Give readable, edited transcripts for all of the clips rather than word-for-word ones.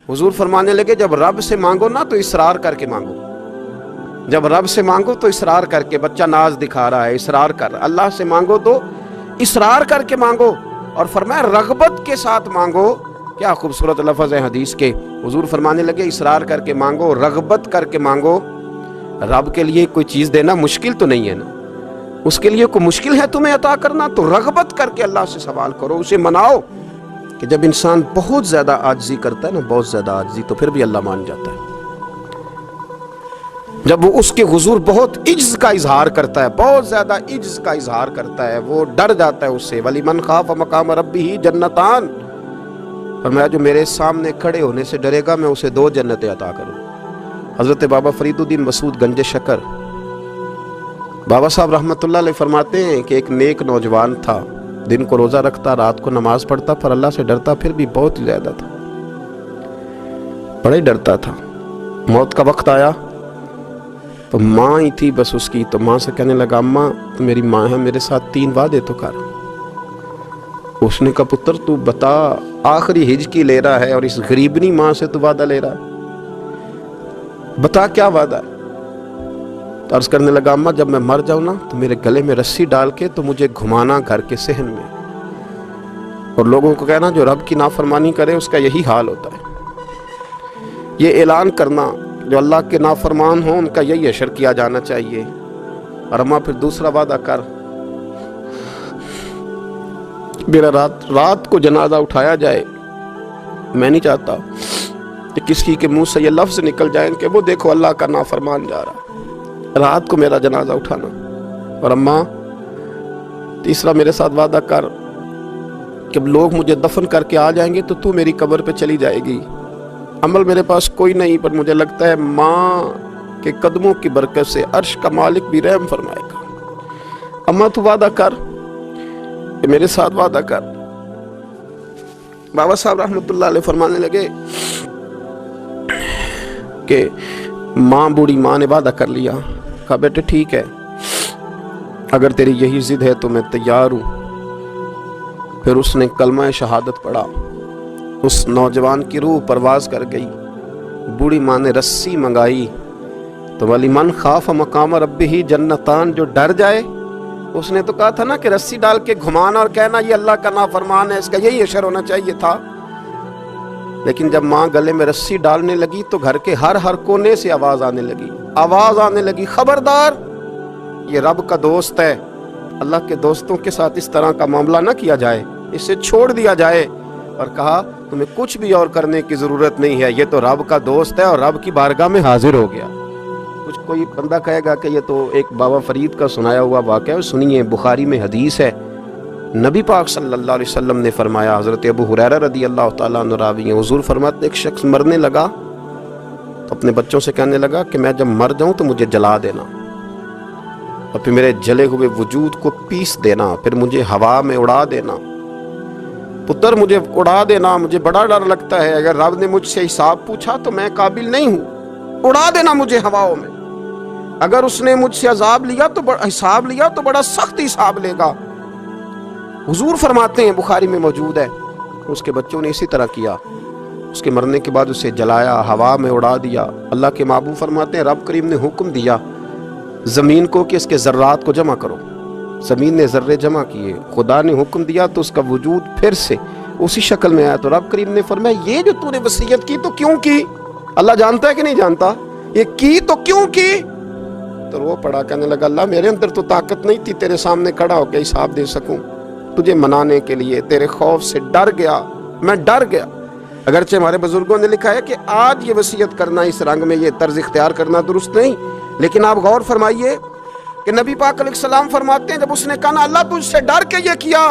हुजूर फरमाने लगे जब रब से मांगो ना तो इसरार करके मांगो, जब रब से मांगो तो इसरार करके, बच्चा नाज दिखा रहा है इसरार कर, अल्लाह से मांगो तो इसरार करके मांगो, और फरमाया रगबत के साथ मांगो। क्या खूबसूरत लफ्ज़ है हदीस के। हुजूर फरमाने लगे इसरार करके मांगो, रगबत करके मांगो। रब के लिए कोई चीज़ देना मुश्किल तो नहीं है ना, उसके लिए कोई मुश्किल है तुम्हें अता करना, तो रगबत करके अल्लाह से सवाल करो, उसे मनाओ। कि जब इंसान बहुत ज़्यादा आजिज़ी करता है ना, बहुत ज़्यादा आजिज़ी, तो फिर भी अल्लाह मान जाता है। जब वो उसके हुजूर बहुत इज्ज़ का इजहार करता है, बहुत ज़्यादा इज्ज़ का इजहार करता है, वो डर जाता है उससे। वलिमन खाफ मकाम रब्बिही जन्नतान, फरमाया जो मेरे सामने खड़े होने से डरेगा मैं उसे 2 जन्नतें अता करूँ। हज़रत बाबा फरीदुद्दीन मसूद गंज शकर बाबा साहब रहमतुल्लाह अलैह फरमाते हैं कि एक नेक नौजवान था, दिन को रोज़ा रखता, रात को नमाज पढ़ता, पर अल्लाह से डरता फिर भी बहुत ज़्यादा था, बड़ा ही डरता था। मौत का वक्त आया तो माँ ही थी बस उसकी, तो माँ से कहने लगा अम्मा तो मेरी माँ है, मेरे साथ 3 वादे तो कर। उसने कहा पुत्र तू बता, आखिरी हिज की ले रहा है और इस गरीबनी माँ से तू वादा ले रहा है, बता क्या वादा है। तो अर्ज करने लगा अम्मा जब मैं मर जाऊं ना तो मेरे गले में रस्सी डाल के तो मुझे घुमाना घर के सहन में, और लोगों को कहना जो रब की नाफरमानी करे उसका यही हाल होता है। ये ऐलान करना जो अल्लाह के नाफरमान हो उनका यही अशर किया जाना चाहिए। और अम्मा फिर दूसरा वादा कर, मेरा रात को जनाजा उठाया जाए, मैं नहीं चाहता कि किसी के मुंह से ये लफ्ज़ निकल जाए कि वो देखो अल्लाह का नाफरमान जा रहा, रात को मेरा जनाजा उठाना। और अम्मा तीसरा मेरे साथ वादा कर कि लोग मुझे दफन करके आ जाएंगे तो तू मेरी कब्र पे चली जाएगी। अमल मेरे पास कोई नहीं, पर मुझे लगता है माँ के कदमों की बरकत से अर्श का मालिक भी रहम फरमाएगा। अम्मा तू वादा कर कि मेरे साथ वादा कर। बाबा साहब रहमतुल्लाह अलैह फरमाने लगे कि माँ, बूढ़ी माँ ने वादा कर लिया। कहा बेटे ठीक है, अगर तेरी यही जिद है तो मैं तैयार हूँ। फिर उसने कलमा शहादत पढ़ा, उस नौजवान की रूह परवाज कर गई। बूढ़ी माँ ने रस्सी मंगाई तो वलिमन खाफ मकाम रब्बिही जन्नतान, जो डर जाए, उसने तो कहा था ना कि रस्सी डाल के घुमाना और कहना ये अल्लाह का नाफरमान है, इसका यही अशर होना चाहिए था। लेकिन जब माँ गले में रस्सी डालने लगी तो घर के हर कोने से आवाज आने लगी, खबरदार ये रब का दोस्त है, अल्लाह के दोस्तों के साथ इस तरह का मामला ना किया जाए, इसे छोड़ दिया जाए। और कहा तुम्हें कुछ भी और करने की जरूरत नहीं है, ये तो रब का दोस्त है और रब की बारगाह में हाजिर हो गया। कुछ कोई बंदा कहेगा कि ये तो एक बाबा फरीद का सुनाया हुआ वाक़या है। सुनिए, बुखारी में हदीस है, नबी पाक सल्लल्लाहु अलैहि वसल्लम ने फरमाया, हज़रत अबू हुरैरा रदी अल्लाह तआला अन्हु रावी हैं, हुज़ूर फरमाते एक शख्स मरने लगा तो अपने बच्चों से कहने लगा कि मैं जब मर जाऊं तो मुझे जला देना और फिर मेरे जले हुए वजूद को पीस देना, फिर मुझे हवा में उड़ा देना। पुत्र मुझे उड़ा देना, मुझे बड़ा डर लगता है, अगर रब ने मुझसे हिसाब पूछा तो मैं काबिल नहीं हूँ, उड़ा देना मुझे हवाओं में। अगर उसने मुझसे अजाब लिया तो हिसाब लिया तो बड़ा सख्त हिसाब लेगा। हुजूर फरमाते हैं, बुखारी में मौजूद है, उसके बच्चों ने इसी तरह किया। उसके मरने के बाद उसे जलाया, हवा में उड़ा दिया। अल्लाह के महबूब फरमाते हैं, रब करीम ने हुक्म दिया ज़मीन को कि इसके ज़र्रात को जमा करो। ज़मीन ने ज़र्रे जमा किए, खुदा ने हुक्म दिया तो उसका वजूद फिर से उसी शक्ल में आया। तो रब करीम ने फरमाया, ये जो तूने वसीयत की तो क्यों की? अल्लाह जानता है कि नहीं जानता? ये की तो क्यों की? तो वो पड़ा, कहने लगा अल्लाह मेरे अंदर तो ताकत नहीं थी तेरे सामने खड़ा होकर हिसाब दे सकूं, तुझे मनाने के लिए तेरे खौफ से डर गया, मैं डर गया। अगरचे हमारे बुजुर्गों ने लिखा है कि आज ये वसीयत करना, इस रंग में ये तर्ज इख्तियार करना दुरुस्त नहीं, लेकिन आप गौर फरमाइए कि नबी पाक अलैहिस्सलाम फरमाते हैं, जब उसने कहा ना अल्लाह तुझसे डर के ये किया,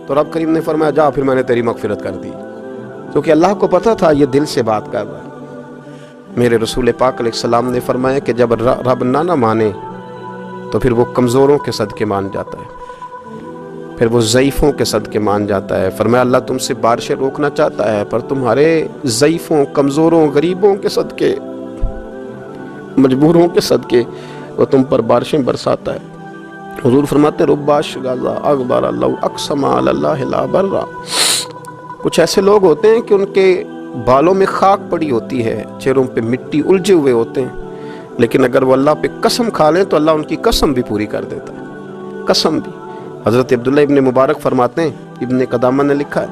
तो रब करीम ने फरमाया जा, फिर मैंने तेरी मगफिरत कर दी, क्योंकि अल्लाह को पता था ये दिल से बात कर रहा है। मेरे रसूल पाक अलैहिस्सलाम ने फरमाया कि जब रब ना माने तो फिर वो कमज़ोरों के सदके मान जाता है, फिर वो ज़ईफ़ों के सदके मान जाता है। फरमाया अल्लाह तुमसे बारिशें रोकना चाहता है, पर तुम्हारे ज़ईफ़ों, कमज़ोरों, गरीबों के सदके, मजबूरों के सदके वो तुम पर बारिशें बरसाता है। हुजूर फरमाते रुब्बा शुगाज़ा अगबार अल्लाह अक़समा अल्लाह ला बर्रा, کچھ ایسے لوگ ہوتے ہیں کہ ان کے بالوں میں خاک پڑی ہوتی ہے، چہروں پہ مٹی الجھے ہوئے ہوتے ہیں، لیکن اگر وہ اللہ پہ قسم کھا لیں تو اللہ ان کی قسم بھی پوری کر دیتا ہے، قسم بھی۔ حضرت عبداللہ ابن مبارک فرماتے ہیں، ابن قدامہ نے لکھا ہے،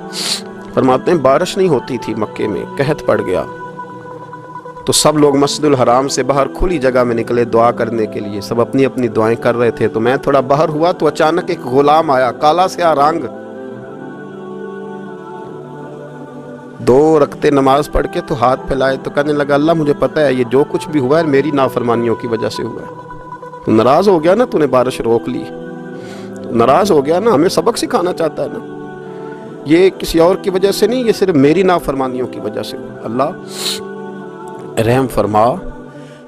فرماتے ہیں بارش نہیں ہوتی تھی مکے میں، قحط پڑ گیا تو سب لوگ مسجد الحرام سے باہر کھلی جگہ میں نکلے دعا کرنے کے لیے، سب اپنی اپنی دعائیں کر رہے تھے، تو میں تھوڑا باہر ہوا تو اچانک ایک غلام آیا، کالا سیاہ رنگ، 2 رکعتیں نماز پڑھ کے تو ہاتھ پھیلائے تو کہنے لگا اللہ مجھے پتہ ہے یہ جو کچھ بھی ہوا ہے میری نافرمانیوں کی وجہ سے ہوا ہے، تو ناراض ہو گیا نا، تو نے بارش روک لی، ناراض ہو گیا نا، ہمیں سبق سکھانا چاہتا ہے نا، یہ کسی اور کی وجہ سے نہیں، یہ صرف میری نافرمانیوں کی وجہ سے ہوا۔ اللہ رحم فرما،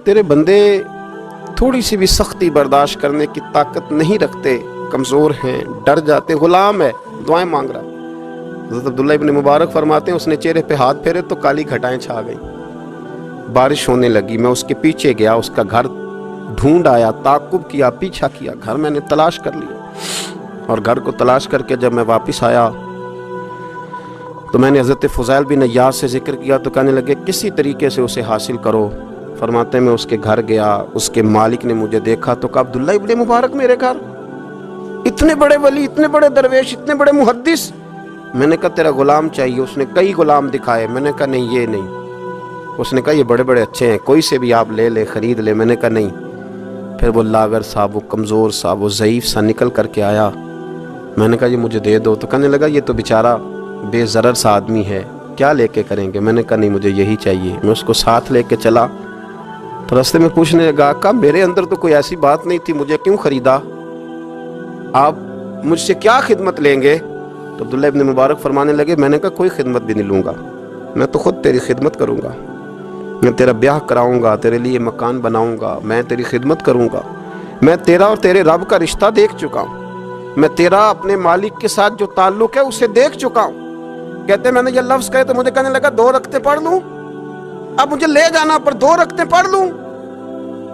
تیرے بندے تھوڑی سی بھی سختی برداشت کرنے کی طاقت نہیں رکھتے، کمزور ہیں، ڈر جاتے، غلام ہے، دعائیں مانگ رہا۔ حضرت عبداللہ ابن مبارک فرماتے ہیں اس نے چہرے پہ ہاتھ پھیرے تو کالی گھٹائیں چھا گئیں، بارش ہونے لگی، میں اس کے پیچھے گیا، اس کا گھر ڈھونڈ آیا، تعقب کیا، پیچھا کیا، گھر میں نے تلاش کر لیا، اور گھر کو تلاش کر کے جب میں واپس آیا تو میں نے حضرت فضیل بن عیاض سے ذکر کیا تو کہنے لگے کسی طریقے سے اسے حاصل کرو۔ فرماتے ہیں میں اس کے گھر گیا، اس کے مالک نے مجھے دیکھا تو کہا عبداللہ ابن مبارک میرے گھر، اتنے بڑے ولی، اتنے بڑے درویش، اتنے بڑے محدث۔ میں نے کہا تیرا غلام چاہیے، اس نے کئی غلام دکھائے، میں نے کہا نہیں یہ نہیں، اس نے کہا یہ بڑے بڑے اچھے ہیں، کوئی سے بھی آپ لے لے، خرید لے، میں نے کہا نہیں۔ پھر وہ لاغر صاحب، وہ کمزور صاحب، وہ ضعیف سا نکل کر کے آیا، میں نے کہا یہ مجھے دے دو، تو کہنے لگا یہ تو بیچارہ بے ضرر سا آدمی ہے، کیا لے کے کریں گے؟ میں نے کہا نہیں مجھے یہی چاہیے۔ میں اس کو ساتھ لے کے چلا تو رستے میں پوچھنے لگا کہ میرے اندر تو کوئی ایسی بات نہیں تھی، مجھے کیوں خریدا؟ آپ مجھ سے کیا خدمت لیں گے؟ تو عبداللہ ابن مبارک فرمانے لگے میں نے کہا کوئی خدمت بھی نہیں لوں گا، میں تو خود تیری خدمت کروں گا، میں تیرا بیاہ کراؤں گا، تیرے لیے مکان بناؤں گا، میں تیری خدمت کروں گا، میں تیرا اور تیرے رب کا رشتہ دیکھ چکا ہوں، میں تیرا اپنے مالک کے ساتھ جو تعلق ہے اسے دیکھ چکا ہوں۔ کہتے میں نے یہ لفظ کہے تو مجھے کہنے لگا 2 رکعتیں پڑھ لوں، اب مجھے لے جانا پر 2 رکعتیں پڑھ لوں؟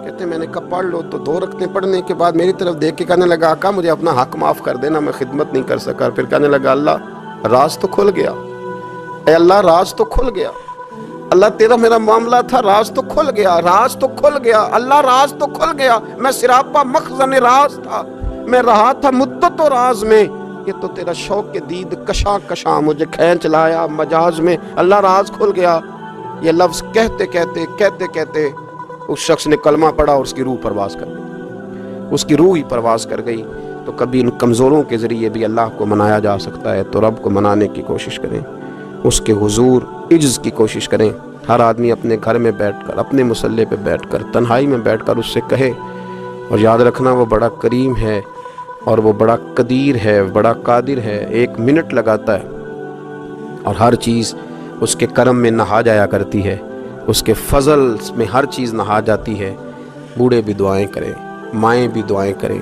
کہتے میں نے کہا پڑھ لو، تو 2 رکعتیں پڑھنے کے بعد میری طرف دیکھ کے کہنے لگا آقا مجھے اپنا حق معاف کر دینا، میں خدمت نہیں کر سکا۔ پھر کہنے لگا اللہ راز تو کھل گیا، اے اللہ راز تو کھل گیا، اللہ تیرا میرا معاملہ تھا، راز تو کھل گیا، راز تو کھل گیا، اللہ راز تو کھل گیا، میں سراپا مخزن راز تھا، میں رہا تھا مدت و راز میں، یہ تو تیرا شوق کے دید کشاں کشاں مجھے کھینچ لایا مجاز میں، اللہ راز کھل گیا۔ یہ لفظ کہتے کہتے اس شخص نے کلمہ پڑھا اور اس کی روح پرواز کر گئی، اس کی روح ہی پرواز کر گئی۔ تو کبھی ان کمزوروں کے ذریعے بھی اللہ کو منایا جا سکتا ہے، تو رب کو منانے کی کوشش کریں، اس کے حضور عجز کی کوشش کریں۔ ہر آدمی اپنے گھر میں بیٹھ کر، اپنے مصلے پہ بیٹھ کر، تنہائی میں بیٹھ کر اس سے کہے، اور یاد رکھنا وہ بڑا کریم ہے اور وہ بڑا قدیر ہے، بڑا قادر ہے، 1 منٹ لگاتا ہے اور ہر چیز اس کے کرم میں نہا جایا کرتی ہے، اس کے فضل میں ہر چیز نہا جاتی ہے۔ بوڑھے بھی دعائیں کریں، مائیں بھی دعائیں کریں،